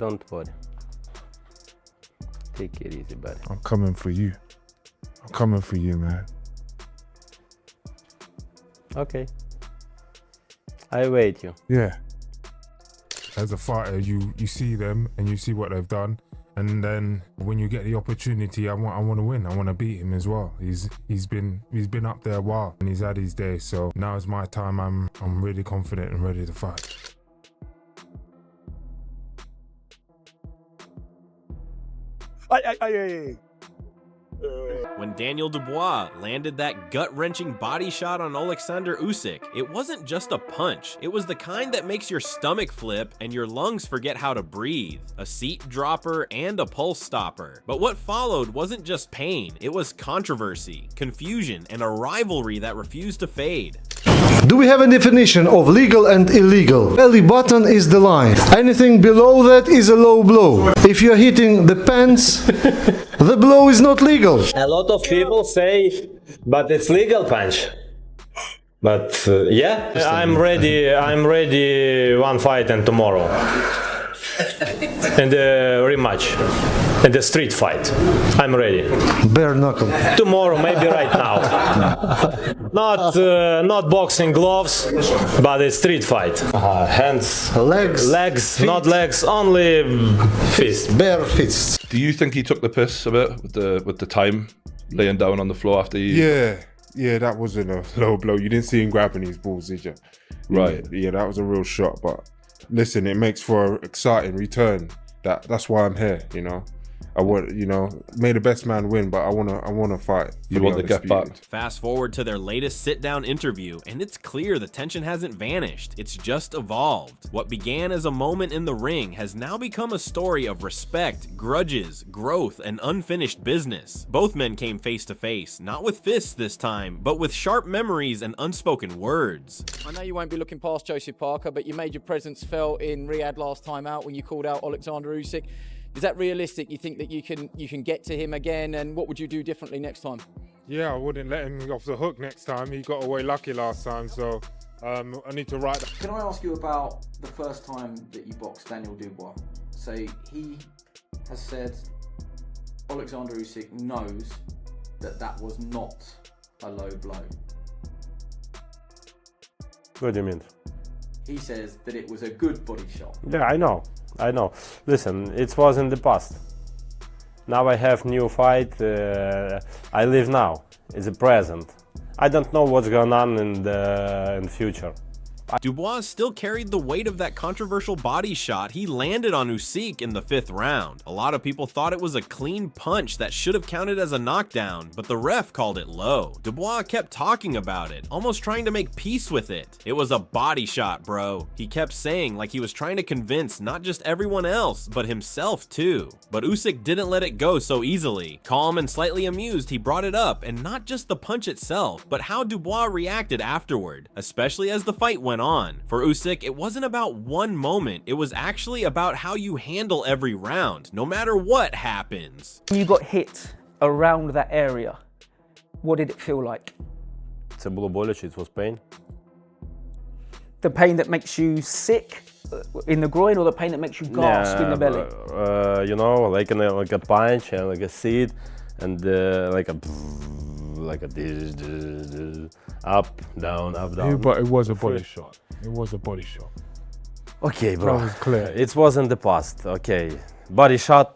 Don't worry. Take it easy, buddy. I'm coming for you. I'm coming for you, man. Okay. I wait you. Yeah. As a fighter, you see them and you see what they've done, and then when you get the opportunity, I want to win. I want to beat him as well. He's been up there a while and he's had his days. So now is my time. I'm really confident and ready to fight. When Daniel Dubois landed that gut-wrenching body shot on Alexander Usyk, it wasn't just a punch. It was the kind that makes your stomach flip and your lungs forget how to breathe. A seat dropper and a pulse stopper. But what followed wasn't just pain, it was controversy, confusion, and a rivalry that refused to fade. Do we have a definition of legal and illegal? Belly button is the line. Anything below that is a low blow. If you're hitting the pants, the blow is not legal. A lot of people say, but it's legal punch. But yeah, I'm ready one fight and tomorrow. And the rematch. And the street fight. I'm ready. Bare knuckle. Tomorrow, maybe right now. Not boxing gloves, but a street fight. Hands, legs, not legs, only fists. Bare fists. Do you think he took the piss a bit with the time laying down on the floor after he... Yeah, that wasn't a low blow. You didn't see him grabbing his balls, did you? Right. Yeah, that was a real shot. But listen, it makes for an exciting return. That's why I'm here, you know. I want, may the best man win, but I wanna fight. You want to get back. Fast forward to their latest sit-down interview, and it's clear the tension hasn't vanished. It's just evolved. What began as a moment in the ring has now become a story of respect, grudges, growth, and unfinished business. Both men came face to face, not with fists this time, but with sharp memories and unspoken words. I know you won't be looking past Joseph Parker, but you made your presence felt in Riyadh last time out when you called out Alexander Usyk. Is that realistic? You think that you can get to him again, and what would you do differently next time? Yeah, I wouldn't let him off the hook next time. He got away lucky last time, so I need to write that. Can I ask you about the first time that you boxed Daniel Dubois? So he has said Alexander Usyk knows that was not a low blow. What do you mean? He says that it was a good body shot. Yeah, I know. Listen, it was in the past. Now I have new fight. I live now. It's the present. I don't know what's going on in the future. Dubois still carried the weight of that controversial body shot he landed on Usyk in the 5th round. A lot of people thought it was a clean punch that should have counted as a knockdown, but the ref called it low. Dubois kept talking about it, almost trying to make peace with it. It was a body shot, bro. He kept saying like he was trying to convince not just everyone else, but himself too. But Usyk didn't let it go so easily. Calm and slightly amused, he brought it up, and not just the punch itself, but how Dubois reacted afterward, especially as the fight went on. For Usyk, it wasn't about one moment, it was actually about how you handle every round, no matter what happens. You got hit around that area. What did it feel like? Це було боляче, it was pain. The pain that makes you sick in the groin, or the pain that makes you gasp in the belly? Like a punch and like a seat, and like a up, down, up, down. Yeah, but it was a body shot. It was a body shot. Okay, bro. That was clear. It was in the past. Okay, body shot.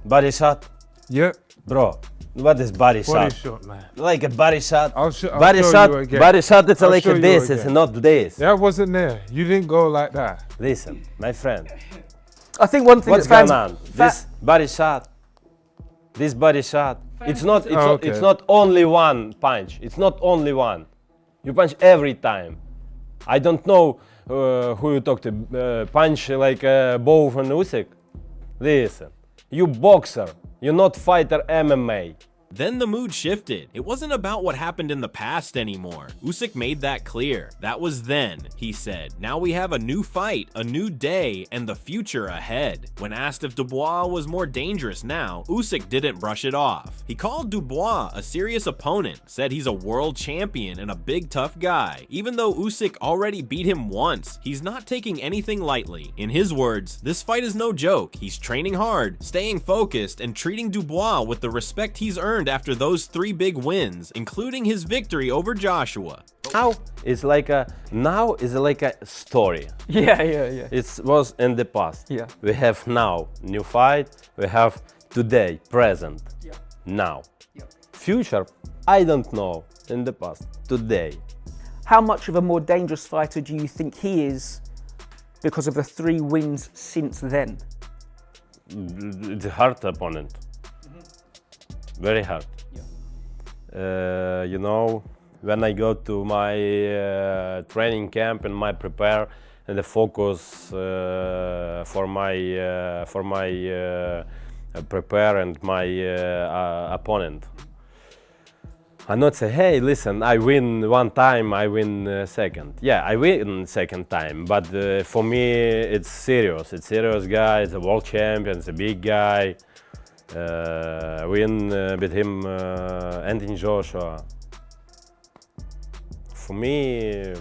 Body shot. Yep. Bro, what is body shot? Body shot, man. Like a body shot. I'll body show shot. you again. Body shot. It's I'll like show you this. again. It's not this. That wasn't there. You didn't go like that. Listen, my friend. I think one thing What's that fans... going on? This body shot. This body shot. It's not. okay. It's not only one punch. It's not only one. You punch every time. I don't know who you talk to. Punch like both and Usyk. Listen, you boxer. You're not fighter MMA. Then the mood shifted. It wasn't about what happened in the past anymore. Usyk made that clear. That was then, he said. Now we have a new fight, a new day, and the future ahead. When asked if Dubois was more dangerous now, Usyk didn't brush it off. He called Dubois a serious opponent, said he's a world champion and a big tough guy. Even though Usyk already beat him once, he's not taking anything lightly. In his words, this fight is no joke. He's training hard, staying focused, and treating Dubois with the respect he's earned after those 3 big wins, including his victory over Joshua. Now is like a story. Yeah. It was in the past. Yeah. We have now new fight. We have today, present. Yeah. Now. Yeah. Future, I don't know. In the past, today. How much of a more dangerous fighter do you think he is because of the 3 wins since then? It's a hard opponent. Very hard. Yeah. You know, when I go to my training camp and my prepare and the focus for my prepare and my opponent. I not say, hey, listen, I win one time, I win second. Yeah, I win second time, but for me it's serious. It's serious guy. It's a world champion. It's a big guy. Win with him, Anthony Joshua. For me,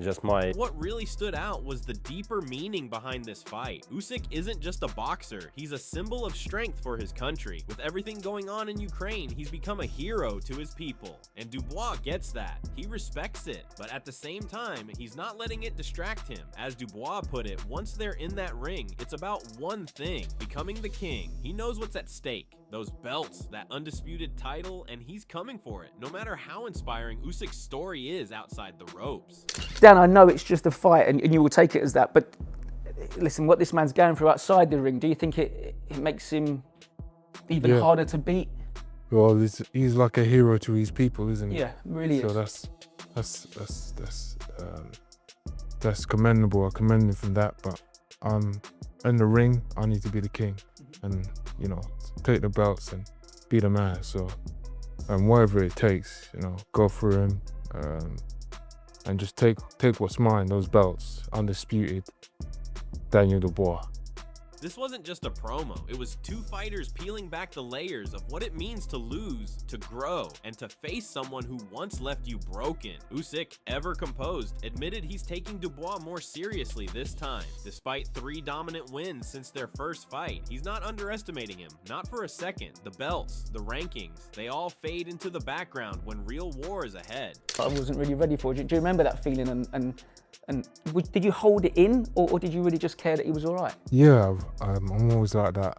just my... What really stood out was the deeper meaning behind this fight. Usyk isn't just a boxer, he's a symbol of strength for his country. With everything going on in Ukraine, he's become a hero to his people. And Dubois gets that. He respects it. But at the same time, he's not letting it distract him. As Dubois put it, once they're in that ring, it's about one thing, becoming the king. He knows what's at stake. Those belts, that undisputed title, and he's coming for it, no matter how inspiring Usyk's story is outside the ropes. Dan, I know it's just a fight and you will take it as that, but listen, what this man's going through outside the ring, do you think it makes him even harder to beat? Well, he's like a hero to his people, isn't he? Yeah, really is. So that's commendable. I commend him from that, but in the ring, I need to be the king and, you know, take the belts and be the man. So, whatever it takes, you know, go through him and just take what's mine, those belts, undisputed, Daniel Dubois. This wasn't just a promo, it was 2 fighters peeling back the layers of what it means to lose, to grow, and to face someone who once left you broken. Usyk, ever composed, admitted he's taking Dubois more seriously this time. Despite 3 dominant wins since their first fight, he's not underestimating him, not for a second. The belts, the rankings, they all fade into the background when real war is ahead. I wasn't really ready for it. Do you remember that feeling and did you hold it in or did you really just care that he was all right? Yeah, I'm always like that.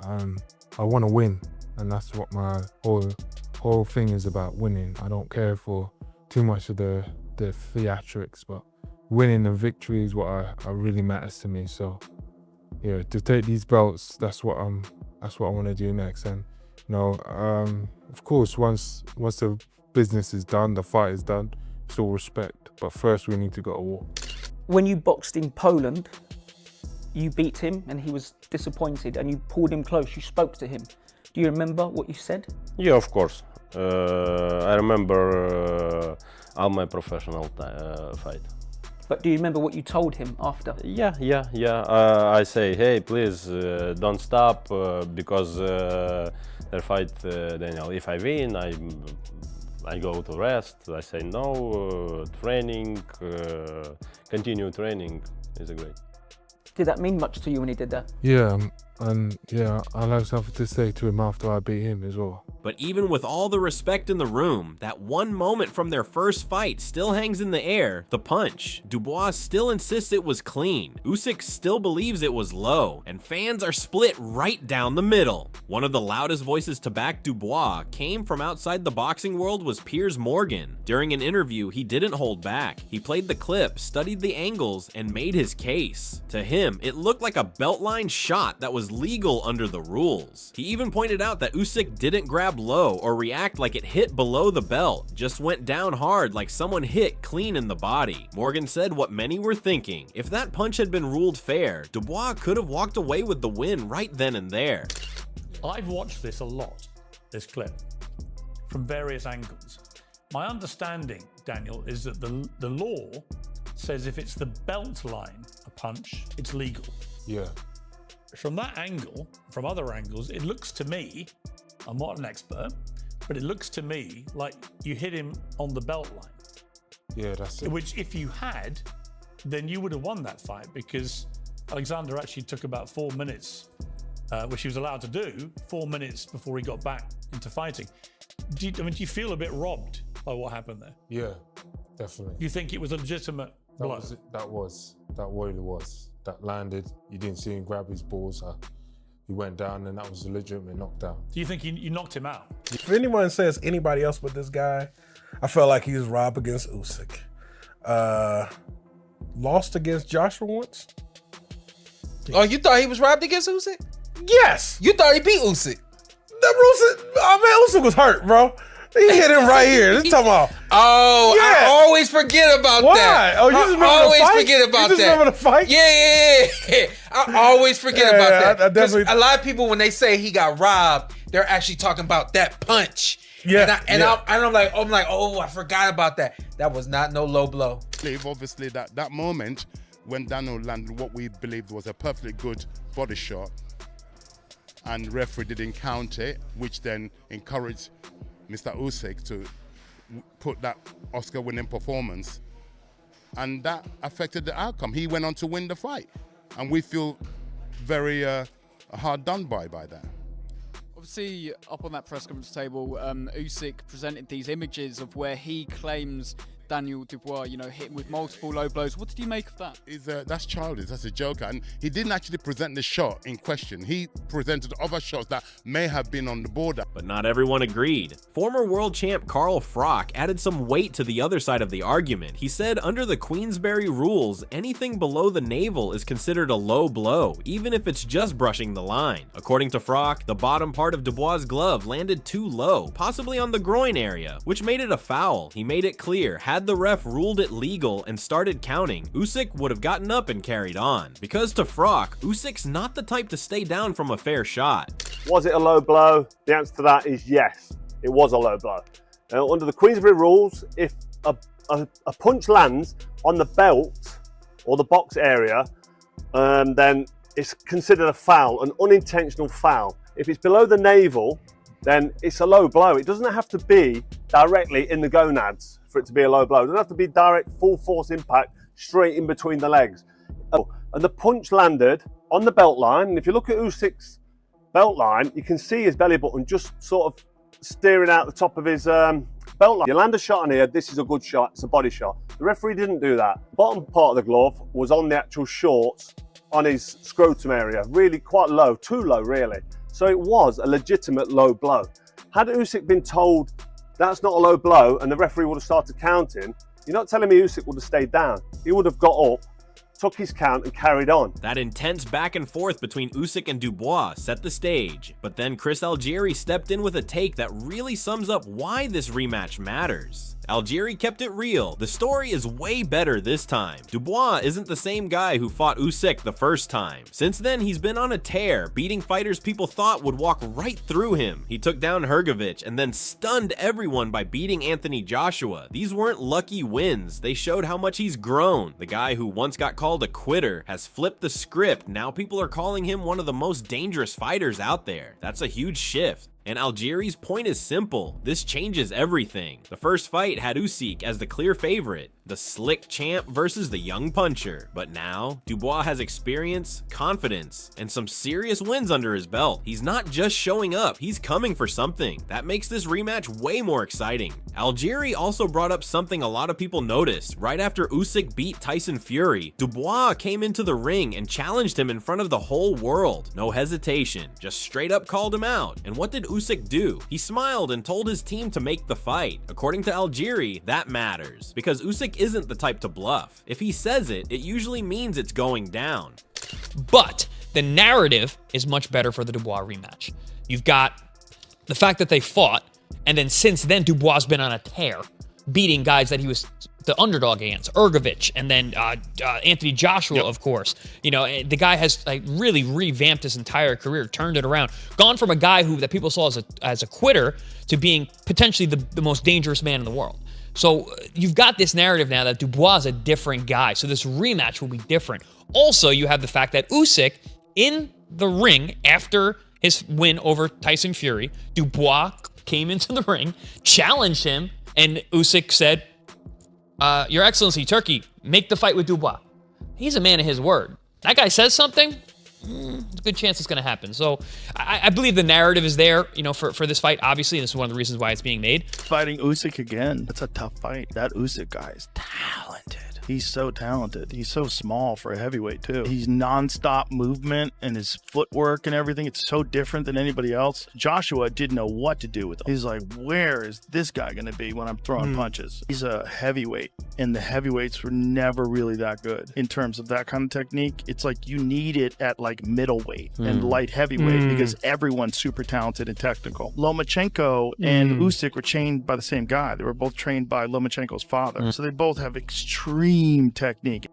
I want to win, and that's what my whole thing is about, winning. I don't care for too much of the theatrics, but winning and victory is what really matters to me. So yeah, to take these belts, that's what I want to do next. And you know, of course, once the business is done, the fight is done, it's all respect. But first, we need to go to war. When you boxed in Poland, you beat him and he was disappointed and you pulled him close, you spoke to him. Do you remember what you said? Yeah, of course. I remember all my professional fight. But do you remember what you told him after? Yeah. I say, hey, please don't stop because their fight, Daniel. If I win, I go to rest. I say no, training, continue training is great. Did that mean much to you when he did that? Yeah, and yeah, I'll have something to say to him after I beat him as well. But even with all the respect in the room, that one moment from their first fight still hangs in the air, the punch. Dubois still insists it was clean. Usyk still believes it was low, and fans are split right down the middle. One of the loudest voices to back Dubois came from outside the boxing world was Piers Morgan. During an interview, he didn't hold back. He played the clip, studied the angles, and made his case. To him, it looked like a beltline shot that was legal under the rules. He even pointed out that Usyk didn't grab low or react like it hit below the belt, just went down hard like someone hit clean in the body. Morgan said what many were thinking. If that punch had been ruled fair, Dubois could have walked away with the win right then and there. I've watched this a lot, this clip, from various angles. My understanding, Daniel, is that the law says if it's the belt line, a punch, it's legal. Yeah. From that angle, from other angles, it looks to me, I'm not an expert, but it looks to me like you hit him on the belt line. Yeah, that's it. Which if you had, then you would have won that fight, because Alexander actually took about 4 minutes, which he was allowed to do, 4 minutes before he got back into fighting. Do you feel a bit robbed by what happened there? Yeah, definitely. You think it was a legitimate blow? That really was. That landed. You didn't see him grab his balls. He went down, and that was a legitimate knockdown. Do you think you knocked him out? If anyone says anybody else but this guy, I felt like he was robbed against Usyk. Lost against Joshua once. Oh, you thought he was robbed against Usyk? Yes. You thought he beat Usyk? Usyk was hurt, bro. He hit him right here. This talking about. Oh, yeah. I always forget about that. Why? Oh, you just remember always the fight? forget about you just that. remember the fight? Yeah. I always forget about that. I definitely. A lot of people, when they say he got robbed, they're actually talking about that punch. Yeah. I'm like, oh, I forgot about that. That was not no low blow. Obviously, that moment when Daniel landed what we believed was a perfectly good body shot, and referee didn't count it, which then encouraged Mr. Usyk to put that Oscar-winning performance, and that affected the outcome. He went on to win the fight, and we feel very hard done by that. Obviously, up on that press conference table, Usyk presented these images of where he claims Daniel Dubois, hit him with multiple low blows. What did you make of that? That's childish. That's a joke. And he didn't actually present the shot in question. He presented other shots that may have been on the border. But not everyone agreed. Former world champ Carl Froch added some weight to the other side of the argument. He said under the Queensberry rules, anything below the navel is considered a low blow, even if it's just brushing the line. According to Froch, the bottom part of Dubois' glove landed too low, possibly on the groin area, which made it a foul. He made it clear, had the ref ruled it legal and started counting, Usyk would have gotten up and carried on. Because to Froch, Usyk's not the type to stay down from a fair shot. Was it a low blow? The answer to that is yes, it was a low blow. Under the Queensberry rules, if a punch lands on the belt or the box area, then it's considered a foul, an unintentional foul. If it's below the navel, then it's a low blow. It doesn't have to be directly in the gonads for it to be a low blow. It doesn't have to be direct full force impact straight in between the legs. And the punch landed on the belt line. And if you look at Usyk's belt line, you can see his belly button just sort of steering out the top of his belt line. You land a shot on here, this is a good shot, it's a body shot. The referee didn't do that. The bottom part of the glove was on the actual shorts on his scrotum area, really quite low, too low really. So it was a legitimate low blow. Had Usyk been told that's not a low blow and the referee would have started counting, you're not telling me Usyk would have stayed down. He would have got up, took his count and carried on. That intense back and forth between Usyk and Dubois set the stage, but then Chris Algieri stepped in with a take that really sums up why this rematch matters. Algieri kept it real. The story is way better this time. Dubois isn't the same guy who fought Usyk the first time. Since then, he's been on a tear, beating fighters people thought would walk right through him. He took down Hrgovic and then stunned everyone by beating Anthony Joshua. These weren't lucky wins. They showed how much he's grown. The guy who once got called a quitter has flipped the script. Now people are calling him one of the most dangerous fighters out there. That's a huge shift. And Algieri's point is simple. This changes everything. The first fight had Usyk as the clear favorite, the slick champ versus the young puncher. But now, Dubois has experience, confidence, and some serious wins under his belt. He's not just showing up, he's coming for something. That makes this rematch way more exciting. Algieri also brought up something a lot of people noticed. Right after Usyk beat Tyson Fury, Dubois came into the ring and challenged him in front of the whole world. No hesitation, just straight up called him out. And what did Usyk do? He smiled and told his team to make the fight. According to Algieri, that matters, because Usyk isn't the type to bluff. If he says it, it usually means it's going down. But the narrative is much better for the Dubois rematch. You've got the fact that they fought, and then since then Dubois has been on a tear, beating guys that he was the underdog against Ergovich, and then Anthony Joshua, of course. You know, the guy has like really revamped his entire career, turned it around, gone from a guy that people saw as a quitter to being potentially the most dangerous man in the world. So you've got this narrative now that Dubois is a different guy. So this rematch will be different. Also, you have the fact that Usyk in the ring after his win over Tyson Fury, Dubois came into the ring, challenged him, and Usyk said, Your Excellency, Turkey, make the fight with Dubois. He's a man of his word. That guy says something, there's a good chance it's going to happen. So I believe the narrative is there, you know, for this fight, obviously, and this is one of the reasons why it's being made. Fighting Usyk again, that's a tough fight. That Usyk guy is talented. He's so talented. He's so small for a heavyweight, too. He's non-stop movement and his footwork and everything. It's so different than anybody else. Joshua didn't know what to do with him. He's like, where is this guy going to be when I'm throwing punches? He's a heavyweight, and the heavyweights were never really that good in terms of that kind of technique. It's like you need it at like middleweight and light heavyweight because everyone's super talented and technical. Lomachenko and Usyk were trained by the same guy. They were both trained by Lomachenko's father. So they both have extreme technique.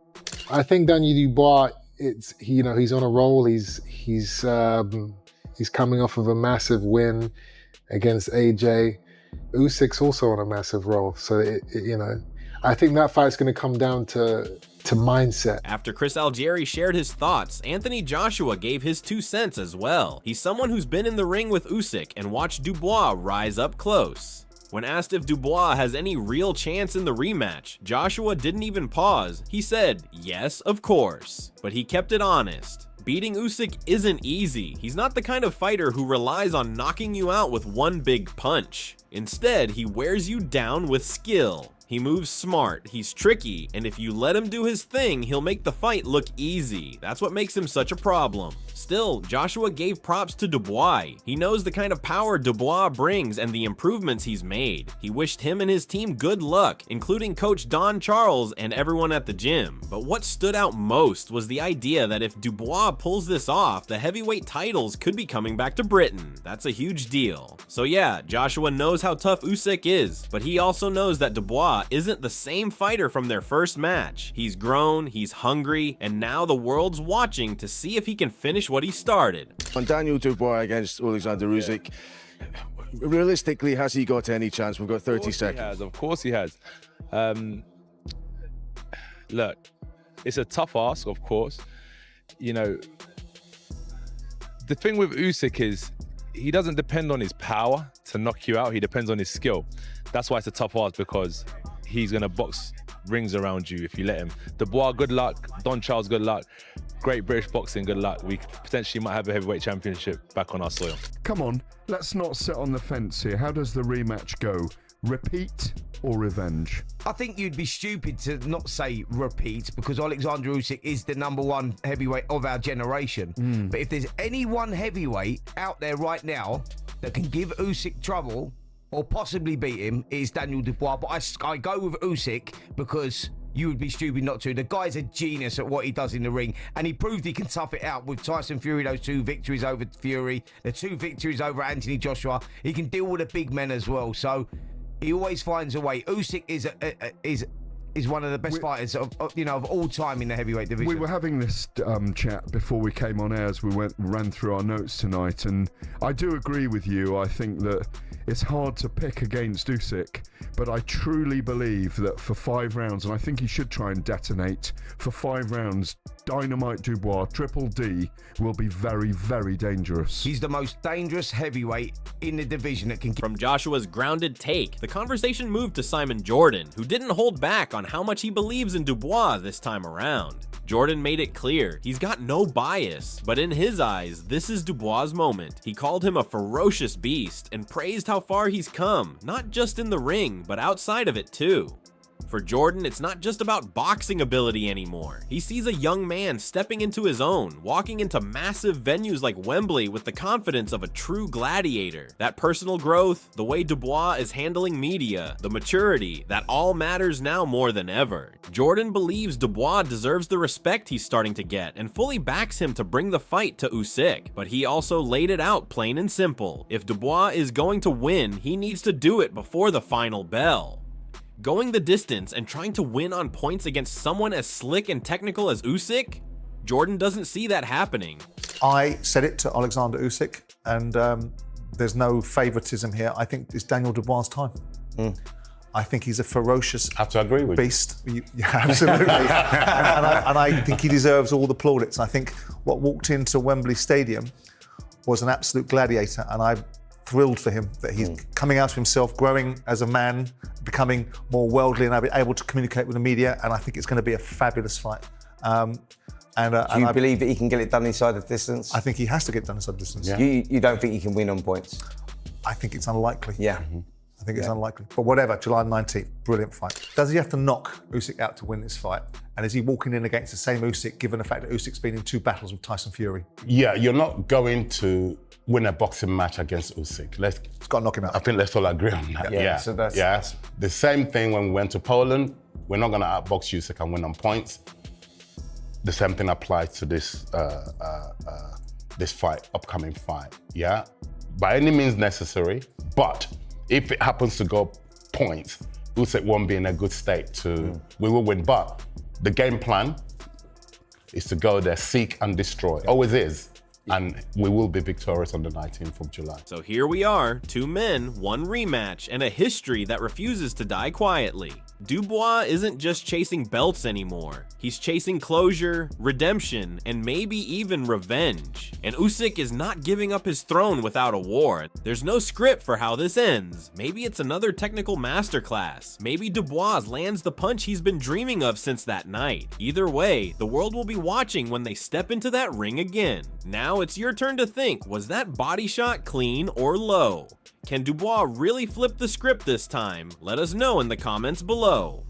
I think Daniel Dubois, he's on a roll. He's coming off of a massive win against AJ. Usyk's also on a massive roll. So I think that fight's going to come down to mindset. After Chris Algieri shared his thoughts, Anthony Joshua gave his 2 cents as well. He's someone who's been in the ring with Usyk and watched Dubois rise up close. When asked if Dubois has any real chance in the rematch, Joshua didn't even pause. He said, yes, of course. But he kept it honest. Beating Usyk isn't easy. He's not the kind of fighter who relies on knocking you out with one big punch. Instead, he wears you down with skill. He moves smart, he's tricky, and if you let him do his thing, he'll make the fight look easy. That's what makes him such a problem. Still, Joshua gave props to Dubois. He knows the kind of power Dubois brings and the improvements he's made. He wished him and his team good luck, including coach Don Charles and everyone at the gym. But what stood out most was the idea that if Dubois pulls this off, the heavyweight titles could be coming back to Britain. That's a huge deal. So yeah, Joshua knows how tough Usyk is, but he also knows that Dubois isn't the same fighter from their first match. He's grown, he's hungry, and now the world's watching to see if he can finish what he started. On Daniel Dubois against Alexander Usyk, realistically, has he got any chance? We've got 30 seconds. Of course he has. Look, it's a tough ask, of course. You know, the thing with Usyk is he doesn't depend on his power to knock you out. He depends on his skill. That's why it's a tough ask, because he's going to box rings around you if you let him. Dubois, good luck. Don Charles, good luck. Great British boxing, good luck. We potentially might have a heavyweight championship back on our soil. Come on, let's not sit on the fence here. How does the rematch go? Repeat or revenge? I think you'd be stupid to not say repeat, because Alexander Usyk is the #1 heavyweight of our generation. But if there's any one heavyweight out there right now that can give Usyk trouble or possibly beat him, it is Daniel Dubois. But I go with Usyk because you would be stupid not to. The guy's a genius at what he does in the ring, and he proved he can tough it out with Tyson Fury, those 2 victories over Fury, the 2 victories over Anthony Joshua. He can deal with the big men as well, so he always finds a way. Usyk is one of the best fighters of all time in the heavyweight division. We were having this chat before we came on air as we ran through our notes tonight, and I do agree with you. I think that it's hard to pick against Usyk, but I truly believe that for 5 rounds, and I think he should try and detonate, for 5 rounds, Dynamite Dubois, Triple D, will be very, very dangerous. He's the most dangerous heavyweight in the division that can... From Joshua's grounded take, the conversation moved to Simon Jordan, who didn't hold back on how much he believes in Dubois this time around. Jordan made it clear he's got no bias, but in his eyes, this is Dubois' moment. He called him a ferocious beast and praised how far he's come, not just in the ring, but outside of it too. For Jordan, it's not just about boxing ability anymore. He sees a young man stepping into his own, walking into massive venues like Wembley with the confidence of a true gladiator. That personal growth, the way Dubois is handling media, the maturity, that all matters now more than ever. Jordan believes Dubois deserves the respect he's starting to get and fully backs him to bring the fight to Usyk, but he also laid it out plain and simple. If Dubois is going to win, he needs to do it before the final bell. Going the distance and trying to win on points against someone as slick and technical as Usyk? Jordan doesn't see that happening. I said it to Alexander Usyk, and there's no favoritism here. I think it's Daniel Dubois' time. I think he's a ferocious I have to agree with beast. Yeah, absolutely. and I think he deserves all the plaudits. I think what walked into Wembley Stadium was an absolute gladiator, and I'm thrilled for him that he's coming out of himself, growing as a man, becoming more worldly and able to communicate with the media, and I think it's going to be a fabulous fight. Do you believe that he can get it done inside the distance? I think he has to get done inside the distance. Yeah. You don't think he can win on points? I think it's unlikely. Yeah. I think it's unlikely. But whatever, July 19th, brilliant fight. Does he have to knock Usyk out to win this fight? And is he walking in against the same Usyk, given the fact that Usyk's been in 2 battles with Tyson Fury? Yeah, you're not going to win a boxing match against Usyk. It's got to knock him out. I think let's all agree on that. Yeah, Yeah. so that's The same thing when we went to Poland. We're not going to outbox Usyk and win on points. The same thing applies to this this fight, upcoming fight. Yeah, by any means necessary. But if it happens to go points, Usyk won't be in a good state to. We will win. But the game plan is to go there, seek and destroy. Always is. And we will be victorious on the 19th of July. So here we are, 2 men, 1 rematch, and a history that refuses to die quietly. Dubois isn't just chasing belts anymore. He's chasing closure, redemption, and maybe even revenge. And Usyk is not giving up his throne without a war. There's no script for how this ends. Maybe it's another technical masterclass. Maybe Dubois lands the punch he's been dreaming of since that night. Either way, the world will be watching when they step into that ring again. Now it's your turn to think, was that body shot clean or low? Can Dubois really flip the script this time? Let us know in the comments below.